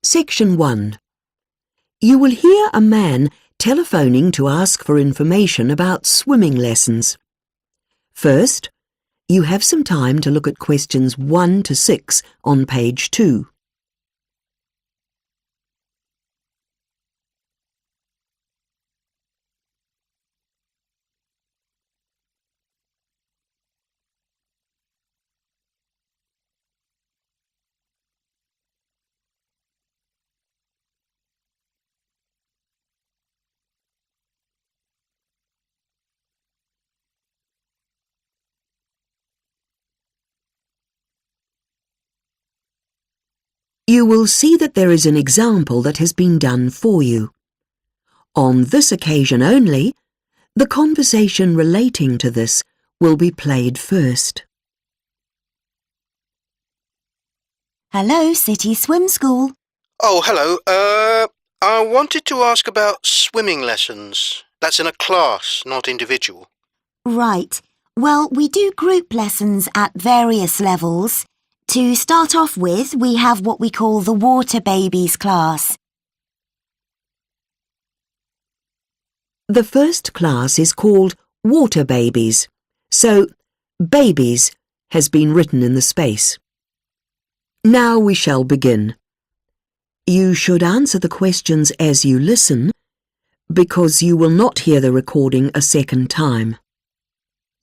Section 1. You will hear a man telephoning to ask for information about swimming lessons. First, you have some time to look at questions 1 to 6 on page 2. You will see that there is an example that has been done for you. On this occasion only, the conversation relating to this will be played first. Hello, City Swim School. Oh, hello. I wanted to ask about swimming lessons. That's in a class, not individual. Right. Well, we do group lessons at various levels. To start off with, we have what we call the Water Babies class. The first class is called Water Babies, so babies has been written in the space. Now we shall begin. You should answer the questions as you listen, because you will not hear the recording a second time.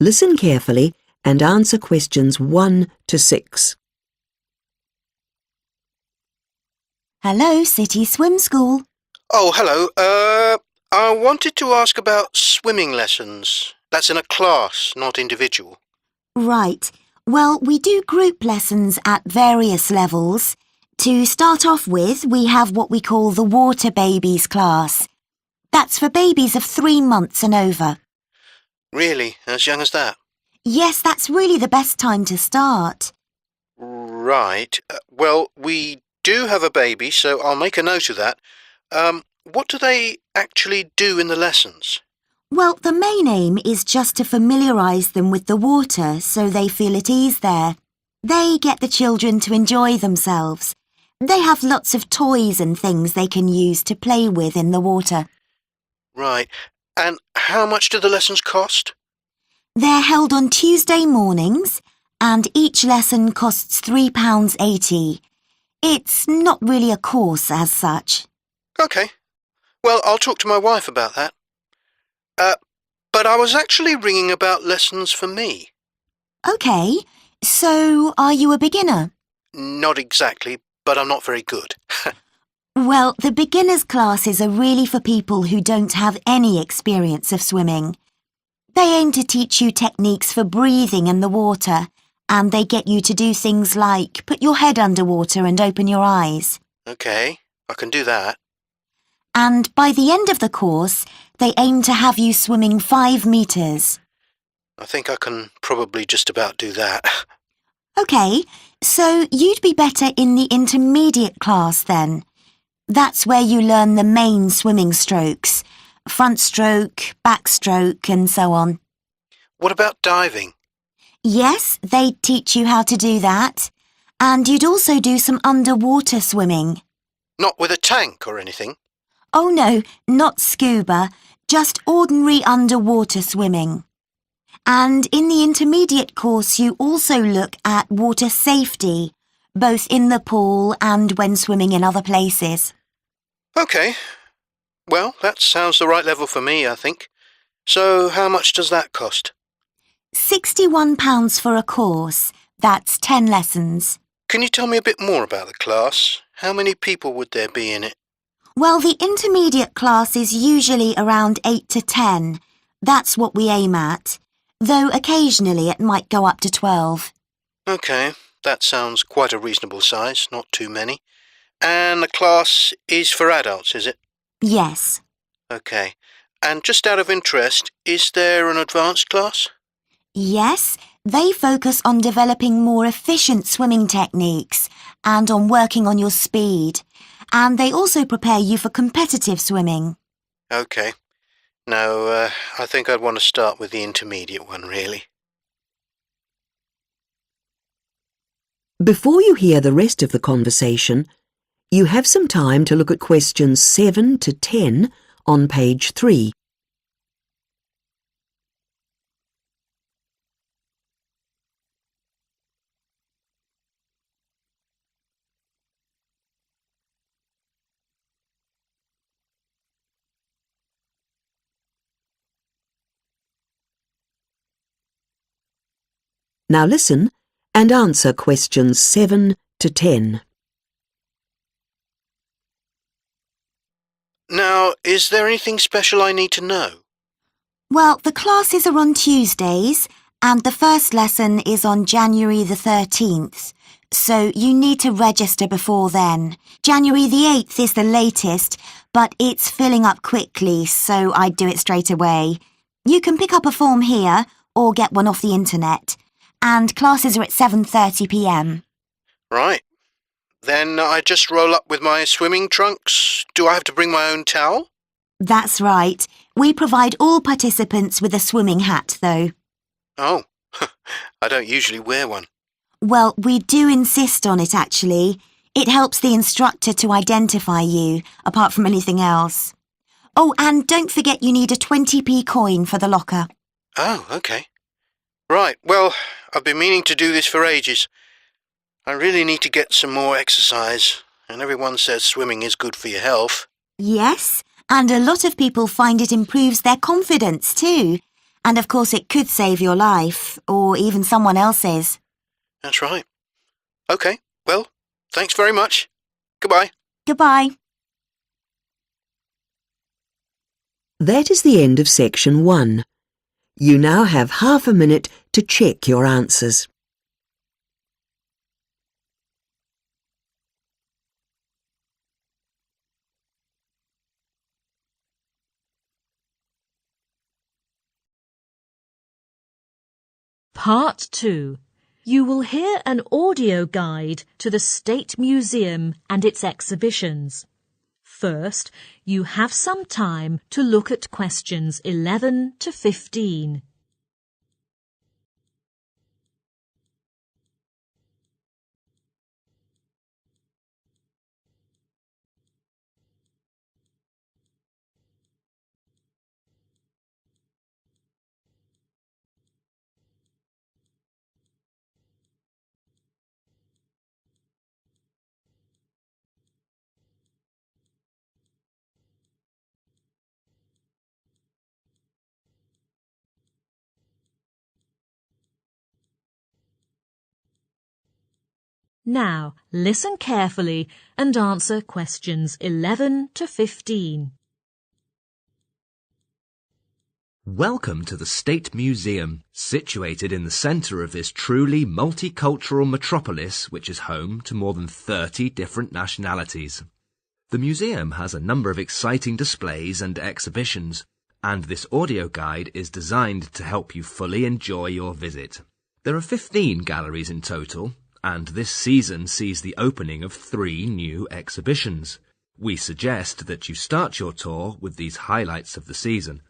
Listen carefully and answer questions 1 to 6. Hello, City Swim School. Oh, hello. I wanted to ask about swimming lessons. That's in a class, not individual. Right. Well, we do group lessons at various levels. To start off with, we have what we call the Water Babies class. That's for babies of 3 months and over. Really? As young as that? Yes, that's really the best time to start. Right. Well, we do have a baby, so I'll make a note of that. What do they actually do in the lessons? Well, the main aim is just to familiarise them with the water so they feel at ease there. They get the children to enjoy themselves. They have lots of toys and things they can use to play with in the water. Right. And how much do the lessons cost? They're held on Tuesday mornings and each lesson costs £3.80. It's not really a course as such. OK. Well, I'll talk to my wife about that. But I was actually ringing about lessons for me. OK, so are you a beginner? Not exactly, but I'm not very good. Well, the beginners' classes are really for people who don't have any experience of swimming. They aim to teach you techniques for breathing in the water, and they get you to do things like put your head underwater and open your eyes. OK, I can do that. And by the end of the course, they aim to have you swimming 5 metres. I think I can probably just about do that. OK, so you'd be better in the intermediate class then. That's where you learn the main swimming strokes, front stroke, backstroke and so on. What about diving? Yes, they'd teach you how to do that. And you'd also do some underwater swimming. Not with a tank or anything? Oh no, not scuba, just ordinary underwater swimming. And in the intermediate course you also look at water safety, both in the pool and when swimming in other places. OK. Well, that sounds the right level for me, I think. So how much does that cost? £61 for a course. That's 10 lessons. Can you tell me a bit more about the class? How many people would there be in it? Well, the intermediate class is usually around 8 to 10. That's what we aim at, though occasionally it might go up to 12. OK, that sounds quite a reasonable size, not too many. And the class is for adults, is it? Yes. OK. And just out of interest, is there an advanced class? Yes, they focus on developing more efficient swimming techniques and on working on your speed. And they also prepare you for competitive swimming. OK. No, I think I'd want to start with the intermediate one, really. Before you hear the rest of the conversation, You have some time to look at questions 7 to 10 on page 3. Now listen and answer questions 7 to 10. Now, is there anything special I need to know? Well, the classes are on Tuesdays and the first lesson is on January the 13th, so you need to register before then. January the 8th is the latest, but it's filling up quickly, so I'd do it straight away. You can pick up a form here or get one off the internet, and classes are at 7:30 p.m. Right. Then I just roll up with my swimming trunks. Do I have to bring my own towel? That's right. We provide all participants with a swimming hat, though. Oh, I don't usually wear one. Well, we do insist on it, actually. It helps the instructor to identify you, apart from anything else. Oh, and don't forget you need a 20p coin for the locker. Oh, okay. Right, well, I've been meaning to do this for ages. I really need to get some more exercise, and everyone says swimming is good for your health. Yes, and a lot of people find it improves their confidence too. And of course it could save your life, or even someone else's. That's right. Okay, well, thanks very much. Goodbye. Goodbye. That is the end of section 1. You now have half a minute to check your answers. Part 2. You will hear an audio guide to the State Museum and its exhibitions. First, you have some time to look at questions 11 to 15. Now, listen carefully and answer questions 11 to 15. Welcome to the State Museum, situated in the centre of this truly multicultural metropolis which is home to more than 30 different nationalities. The museum has a number of exciting displays and exhibitions, and this audio guide is designed to help you fully enjoy your visit. There are 15 galleries in total, and this season sees the opening of 3 new exhibitions. We suggest that you start your tour with these highlights of the season.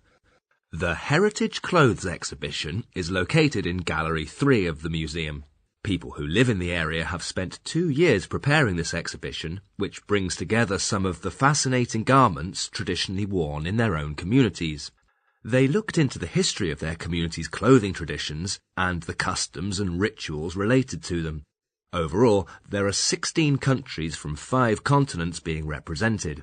The Heritage Clothes exhibition is located in Gallery 3 of the museum. People who live in the area have spent 2 years preparing this exhibition, which brings together some of the fascinating garments traditionally worn in their own communities. They looked into the history of their community's clothing traditions and the customs and rituals related to them. Overall, there are 16 countries from 5 continents being represented.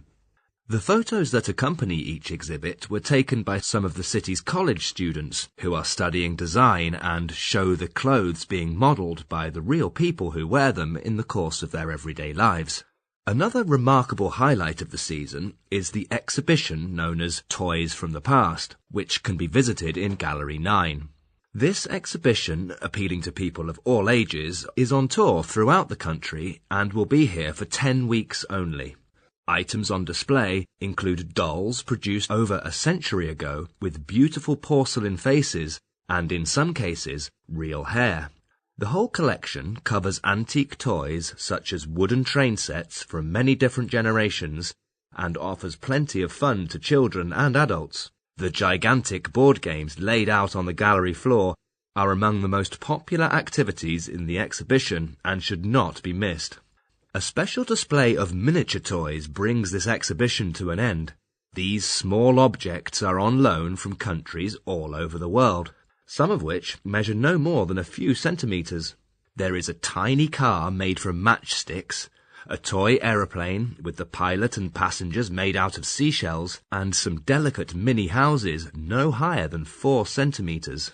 The photos that accompany each exhibit were taken by some of the city's college students who are studying design and show the clothes being modelled by the real people who wear them in the course of their everyday lives. Another remarkable highlight of the season is the exhibition known as Toys from the Past, which can be visited in Gallery 9. This exhibition, appealing to people of all ages, is on tour throughout the country and will be here for 10 weeks only. Items on display include dolls produced over a century ago with beautiful porcelain faces and, in some cases, real hair. The whole collection covers antique toys such as wooden train sets from many different generations and offers plenty of fun to children and adults. The gigantic board games laid out on the gallery floor are among the most popular activities in the exhibition and should not be missed. A special display of miniature toys brings this exhibition to an end. These small objects are on loan from countries all over the world, some of which measure no more than a few centimetres. There is a tiny car made from matchsticks, a toy aeroplane with the pilot and passengers made out of seashells, and some delicate mini houses no higher than 4 centimetres.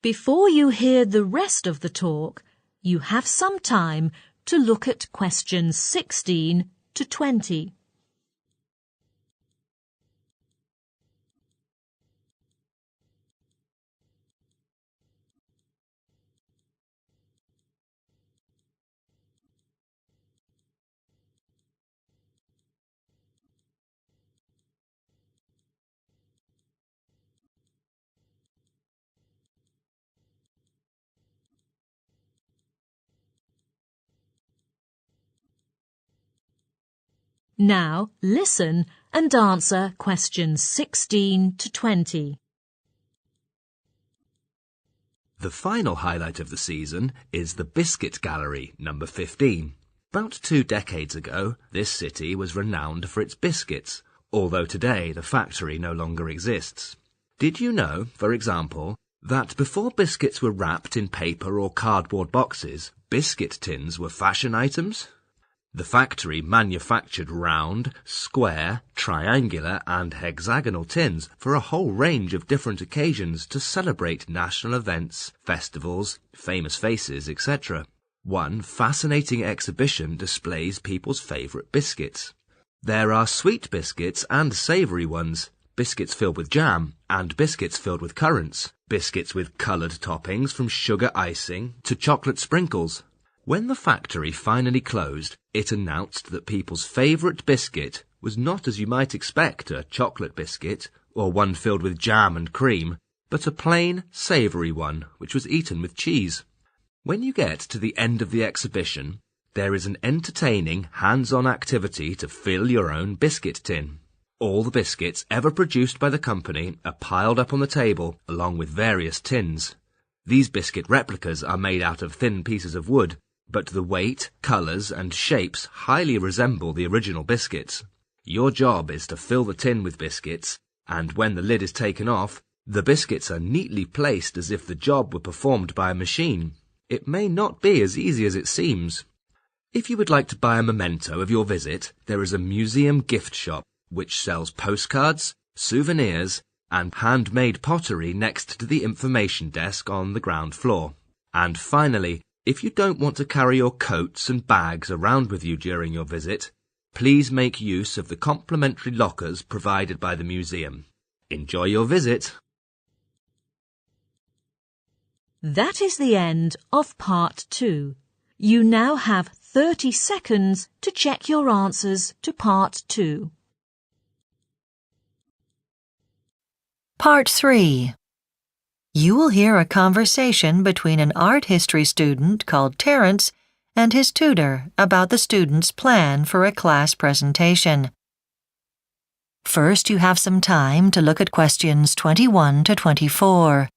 Before you hear the rest of the talk, you have some time to look at questions 16 to 20. Now listen and answer questions 16 to 20. The final highlight of the season is the Biscuit Gallery, number 15. About 2 decades ago, this city was renowned for its biscuits, although today the factory no longer exists. Did you know, for example, that before biscuits were wrapped in paper or cardboard boxes, biscuit tins were fashion items? The factory manufactured round, square, triangular and hexagonal tins for a whole range of different occasions to celebrate national events, festivals, famous faces, etc. One fascinating exhibition displays people's favourite biscuits. There are sweet biscuits and savoury ones, biscuits filled with jam and biscuits filled with currants, biscuits with coloured toppings from sugar icing to chocolate sprinkles. When the factory finally closed, it announced that people's favourite biscuit was not, as you might expect, a chocolate biscuit or one filled with jam and cream, but a plain, savoury one which was eaten with cheese. When you get to the end of the exhibition, there is an entertaining, hands-on activity to fill your own biscuit tin. All the biscuits ever produced by the company are piled up on the table along with various tins. These biscuit replicas are made out of thin pieces of wood, but the weight, colours and shapes highly resemble the original biscuits. Your job is to fill the tin with biscuits, and when the lid is taken off, the biscuits are neatly placed as if the job were performed by a machine. It may not be as easy as it seems. If you would like to buy a memento of your visit, there is a museum gift shop which sells postcards, souvenirs, and handmade pottery next to the information desk on the ground floor. And finally, if you don't want to carry your coats and bags around with you during your visit, please make use of the complimentary lockers provided by the museum. Enjoy your visit. That is the end of part 2. You now have 30 seconds to check your answers to part 2. Part 3. You will hear a conversation between an art history student called Terence and his tutor about the student's plan for a class presentation. First, you have some time to look at questions 21 to 24.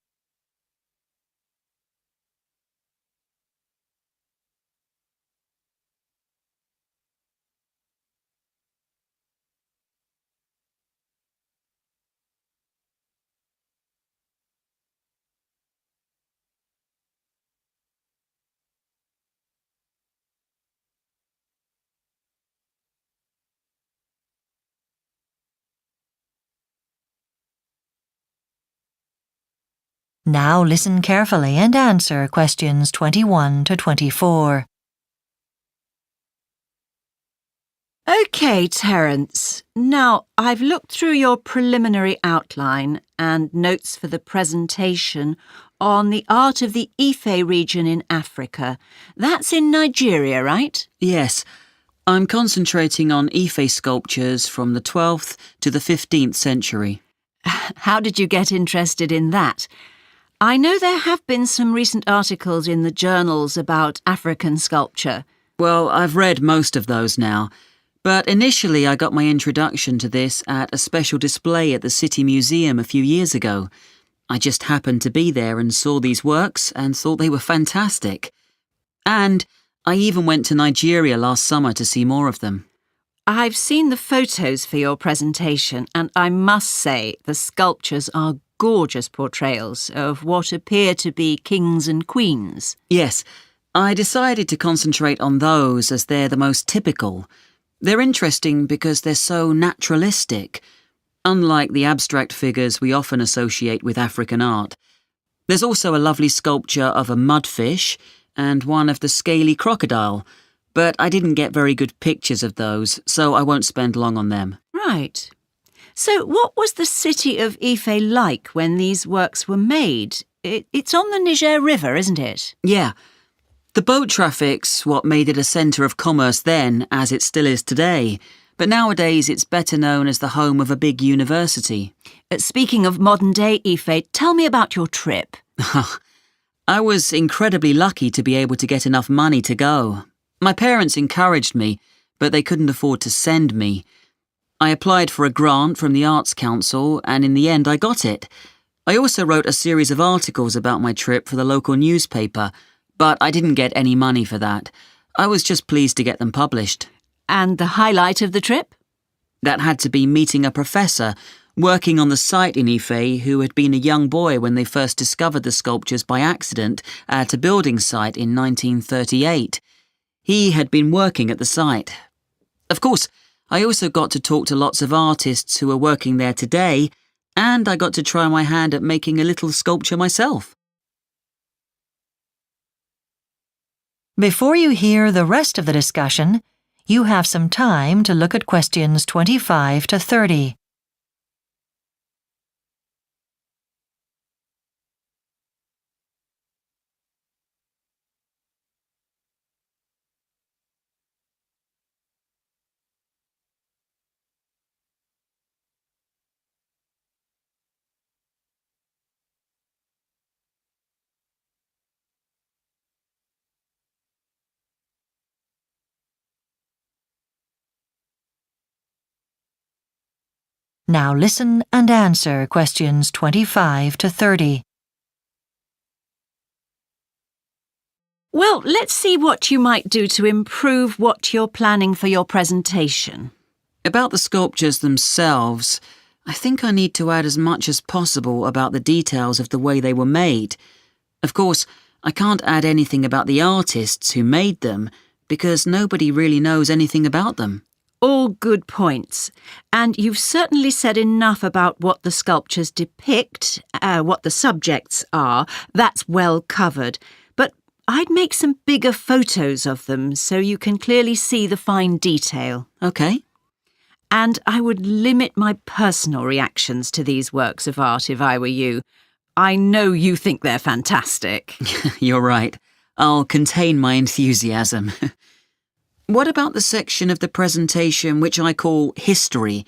Now listen carefully and answer questions 21 to 24. OK, Terence. Now, I've looked through your preliminary outline and notes for the presentation on the art of the Ife region in Africa. That's in Nigeria, right? Yes. I'm concentrating on Ife sculptures from the 12th to the 15th century. How did you get interested in that? I know there have been some recent articles in the journals about African sculpture. Well, I've read most of those now, but initially I got my introduction to this at a special display at the City Museum a few years ago. I just happened to be there and saw these works and thought they were fantastic. And I even went to Nigeria last summer to see more of them. I've seen the photos for your presentation, and I must say the sculptures are gorgeous portrayals of what appear to be kings and queens. Yes, I decided to concentrate on those as they're the most typical. They're interesting because they're so naturalistic, unlike the abstract figures we often associate with African art. There's also a lovely sculpture of a mudfish and one of the scaly crocodile, but I didn't get very good pictures of those, so I won't spend long on them. Right. So what was the city of Ife like when these works were made? It's on the Niger River, isn't it? Yeah. The boat traffic's what made it a centre of commerce then, as it still is today. But nowadays it's better known as the home of a big university. Speaking of modern-day Ife, tell me about your trip. I was incredibly lucky to be able to get enough money to go. My parents encouraged me, but they couldn't afford to send me. I applied for a grant from the Arts Council, and in the end I got it. I also wrote a series of articles about my trip for the local newspaper, but I didn't get any money for that. I was just pleased to get them published. And the highlight of the trip? That had to be meeting a professor working on the site in Ife who had been a young boy when they first discovered the sculptures by accident at a building site in 1938. He had been working at the site. Of course, I also got to talk to lots of artists who are working there today, and I got to try my hand at making a little sculpture myself. Before you hear the rest of the discussion, you have some time to look at questions 25 to 30. Now listen and answer questions 25 to 30. Well, let's see what you might do to improve what you're planning for your presentation. About the sculptures themselves, I think I need to add as much as possible about the details of the way they were made. Of course, I can't add anything about the artists who made them, because nobody really knows anything about them. All good points. And you've certainly said enough about what the sculptures depict, what the subjects are. That's well covered. But I'd make some bigger photos of them so you can clearly see the fine detail. OK. And I would limit my personal reactions to these works of art if I were you. I know you think they're fantastic. You're right. I'll contain my enthusiasm. What about the section of the presentation which I call history?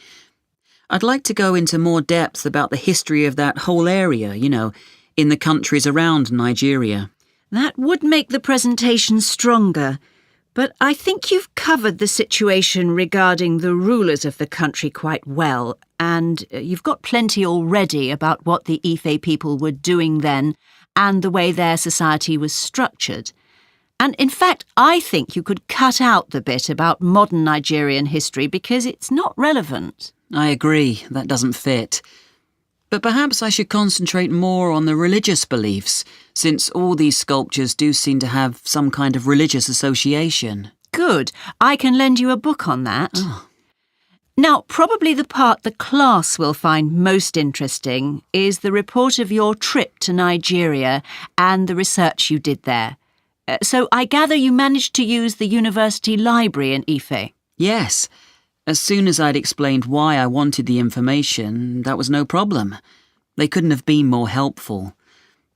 I'd like to go into more depth about the history of that whole area, in the countries around Nigeria. That would make the presentation stronger, but I think you've covered the situation regarding the rulers of the country quite well, and you've got plenty already about what the Ife people were doing then and the way their society was structured. And in fact, I think you could cut out the bit about modern Nigerian history because it's not relevant. I agree, that doesn't fit. But perhaps I should concentrate more on the religious beliefs, since all these sculptures do seem to have some kind of religious association. Good. I can lend you a book on that. Oh. Now, probably the part the class will find most interesting is the report of your trip to Nigeria and the research you did there. So I gather you managed to use the university library in Ife? Yes. As soon as I'd explained why I wanted the information, that was no problem. They couldn't have been more helpful.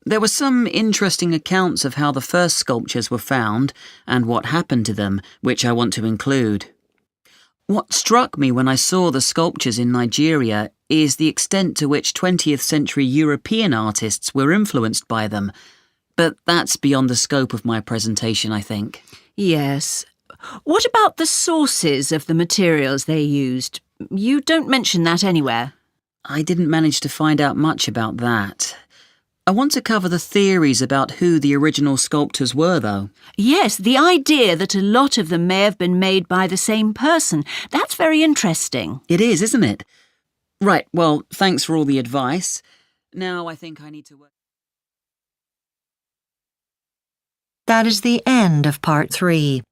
There were some interesting accounts of how the first sculptures were found and what happened to them, which I want to include. What struck me when I saw the sculptures in Nigeria is the extent to which 20th century European artists were influenced by them. But that's beyond the scope of my presentation, I think. Yes. What about the sources of the materials they used? You don't mention that anywhere. I didn't manage to find out much about that. I want to cover the theories about who the original sculptors were, though. Yes, the idea that a lot of them may have been made by the same person. That's very interesting. It is, isn't it? Right, well, thanks for all the advice. Now I think I need to work. That is the end of Part 3.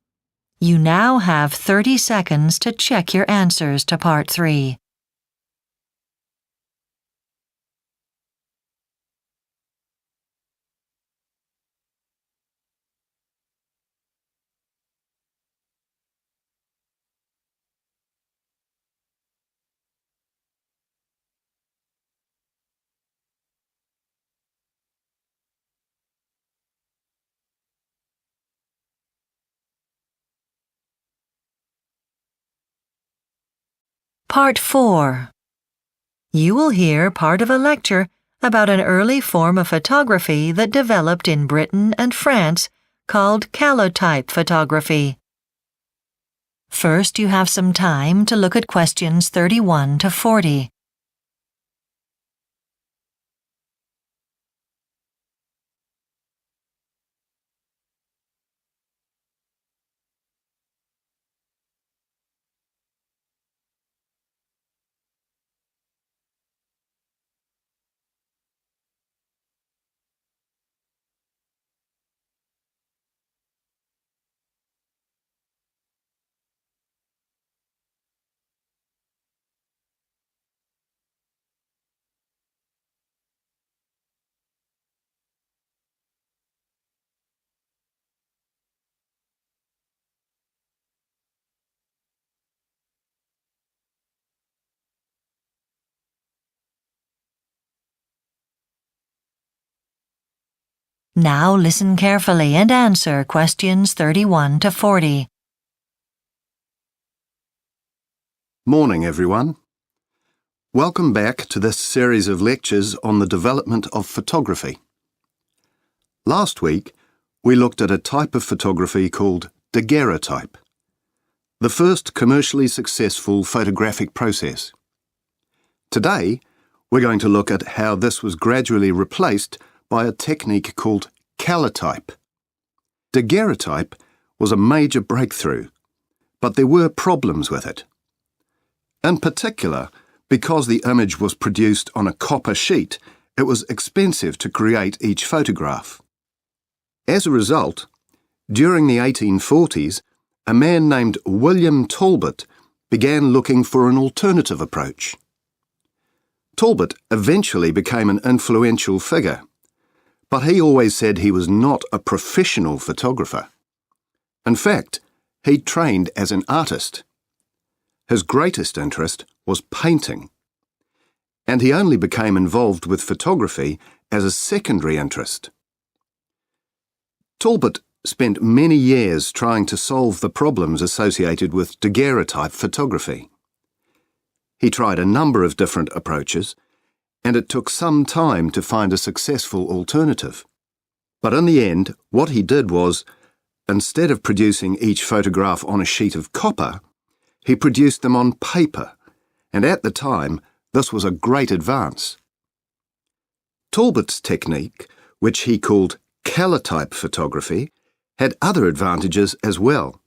You now have 30 seconds to check your answers to Part 3. Part 4. You will hear part of a lecture about an early form of photography that developed in Britain and France called calotype photography. First, you have some time to look at questions 31 to 40. Now listen carefully and answer questions 31 to 40. Morning, everyone. Welcome back to this series of lectures on the development of photography. Last week, we looked at a type of photography called daguerreotype, the first commercially successful photographic process. Today, we're going to look at how this was gradually replaced by a technique called calotype. Daguerreotype was a major breakthrough, but there were problems with it. In particular, because the image was produced on a copper sheet, it was expensive to create each photograph. As a result, during the 1840s, a man named William Talbot began looking for an alternative approach. Talbot eventually became an influential figure, but he always said he was not a professional photographer. In fact, he trained as an artist. His greatest interest was painting, and he only became involved with photography as a secondary interest. Talbot spent many years trying to solve the problems associated with daguerreotype photography. He tried a number of different approaches, and it took some time to find a successful alternative. But in the end, what he did was, instead of producing each photograph on a sheet of copper, he produced them on paper, and at the time, this was a great advance. Talbot's technique, which he called calotype photography, had other advantages as well.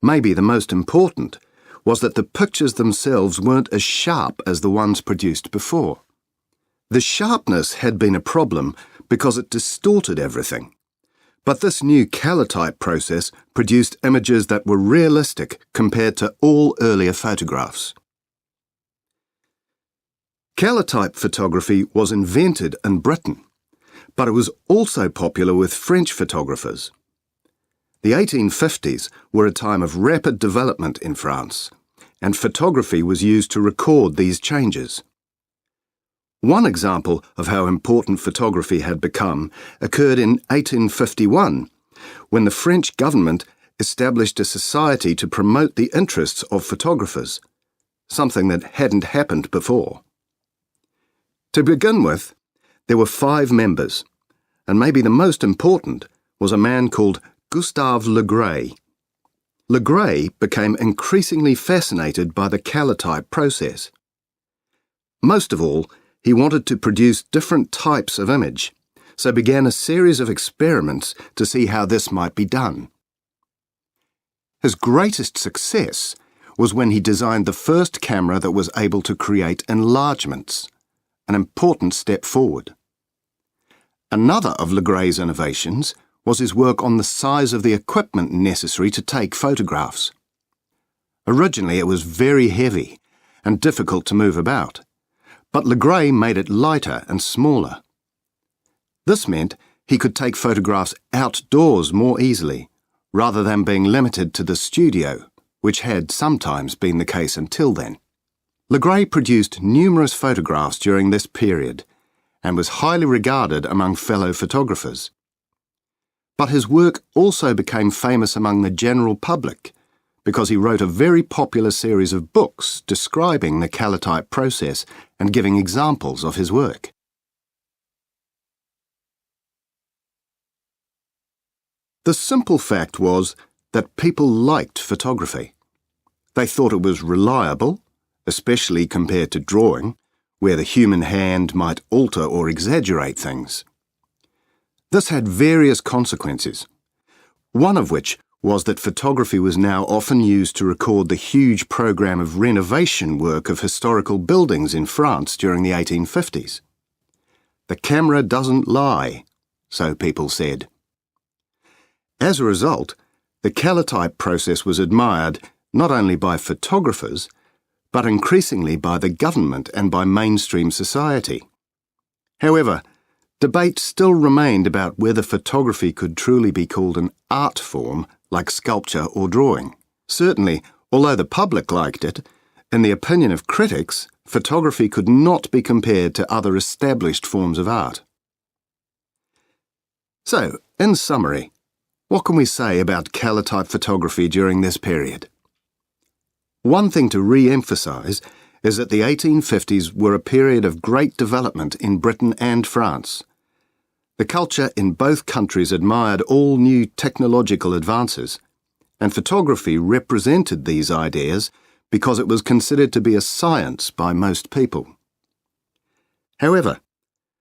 Maybe the most important was that the pictures themselves weren't as sharp as the ones produced before. The sharpness had been a problem because it distorted everything. But this new calotype process produced images that were realistic compared to all earlier photographs. Calotype photography was invented in Britain, but it was also popular with French photographers. The 1850s were a time of rapid development in France, and photography was used to record these changes. One example of how important photography had become occurred in 1851, when the French government established a society to promote the interests of photographers, something that hadn't happened before. To begin with, there were 5 members, and maybe the most important was a man called Gustave Le Gray. Le Gray became increasingly fascinated by the calotype process. Most of all, he wanted to produce different types of image, so began a series of experiments to see how this might be done. His greatest success was when he designed the first camera that was able to create enlargements, an important step forward. Another of Legray's innovations was his work on the size of the equipment necessary to take photographs. Originally it was very heavy and difficult to move about, but Legray made it lighter and smaller. This meant he could take photographs outdoors more easily, rather than being limited to the studio, which had sometimes been the case until then. Legray produced numerous photographs during this period and was highly regarded among fellow photographers. But his work also became famous among the general public because he wrote a very popular series of books describing the calotype process and giving examples of his work. The simple fact was that people liked photography. They thought it was reliable, especially compared to drawing, where the human hand might alter or exaggerate things. This had various consequences, one of which was that photography was now often used to record the huge program of renovation work of historical buildings in France during the 1850s. The camera doesn't lie, so people said. As a result, the calotype process was admired not only by photographers, but increasingly by the government and by mainstream society. However, debate still remained about whether photography could truly be called an art form like sculpture or drawing. Certainly, although the public liked it, in the opinion of critics, photography could not be compared to other established forms of art. So, in summary, what can we say about calotype photography during this period? One thing to re-emphasise is that the 1850s were a period of great development in Britain and France. The culture in both countries admired all new technological advances, and photography represented these ideas because it was considered to be a science by most people. However,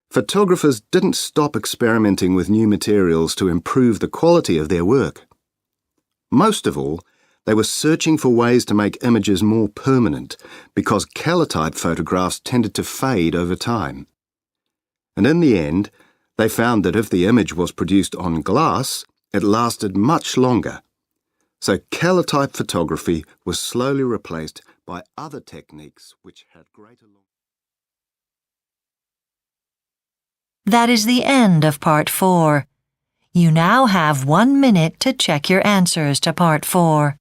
photographers didn't stop experimenting with new materials to improve the quality of their work. Most of all, they were searching for ways to make images more permanent because calotype photographs tended to fade over time. And in the end, they found that if the image was produced on glass, it lasted much longer. So calotype photography was slowly replaced by other techniques which had greater longevity. That is the end of Part 4. You now have 1 minute to check your answers to Part 4.